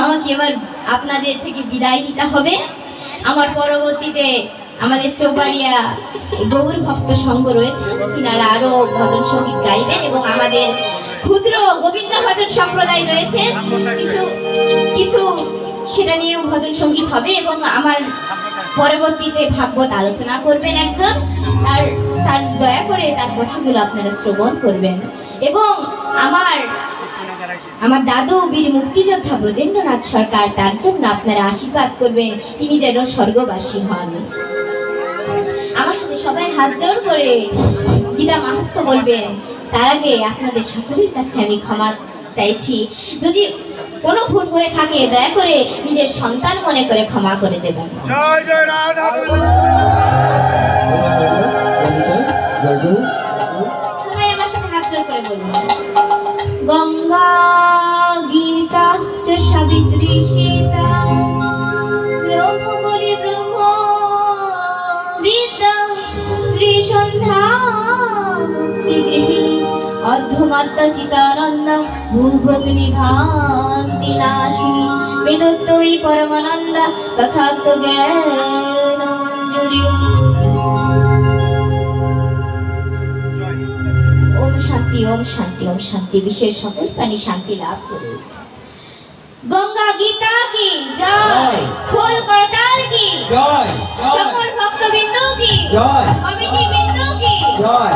আমাকে এবার আপনাদের থেকে বিদায় নিতে হবে। আমার পরবর্তীতে আমাদের চৌবাড়িয়া গৌর ভক্ত সংঘ রয়েছে, তিনারা আরো ভজন সঙ্গীত গাইবেন এবং আমাদের ক্ষুদ্র গোবিন্দ ভজন সম্প্রদায় রয়েছে কিছু কিছু, সেটা নিয়েও ভজন সঙ্গীত হবে এবং আমার পরবর্তীতে ভাগবত আলোচনা করবেন একজন, তার দয়া করে তার কথাগুলো আপনারা শ্রবণ করবেন এবং আমার দাদু বীর মুক্তিযোদ্ধা ব্রজেন্দ্রনাথ সরকার, তার জন্য আপনারা আশীর্বাদ করবেন, তিনি যেন স্বর্গবাসী হন। আমার সাথে সবাই হাত জোড় করে গীতা মাহাত্ম্য বলবেন। তার আগে আপনাদের সকলের কাছে আমি ক্ষমা চাইছি, যদি কোনো ভুল হয়ে থাকে দয়া করে নিজের সন্তান মনে করে ক্ষমা করে দেবেন। জয় জয় রাধা। সবাই আমার সাথে হাত জোড় করে বলবেন, গঙ্গা গীতা চ সাবিত্রী সীতা ব্রহ্মবলি ব্রহ্ম বিদ্যা ত্রিসন্ধ্যা মুক্তিগৃহিণী অর্ধমাত্রা চিতানন্দ ভূভগ্নি ভান্তি নাশিনী বেদোত্তরী পরমানন্দ তথাত্ম জ্ঞান মঞ্জুরি। ওম শান্তি ওম শান্তি ওম শান্তি। বিশ্বের সকল প্রাণী শান্তি লাভ করে। গঙ্গা গীতা কি জয়, খোল করতাল কি জয়, সকল ভক্তবৃন্দ কি জয়, কমিটি বৃন্দ কি জয়।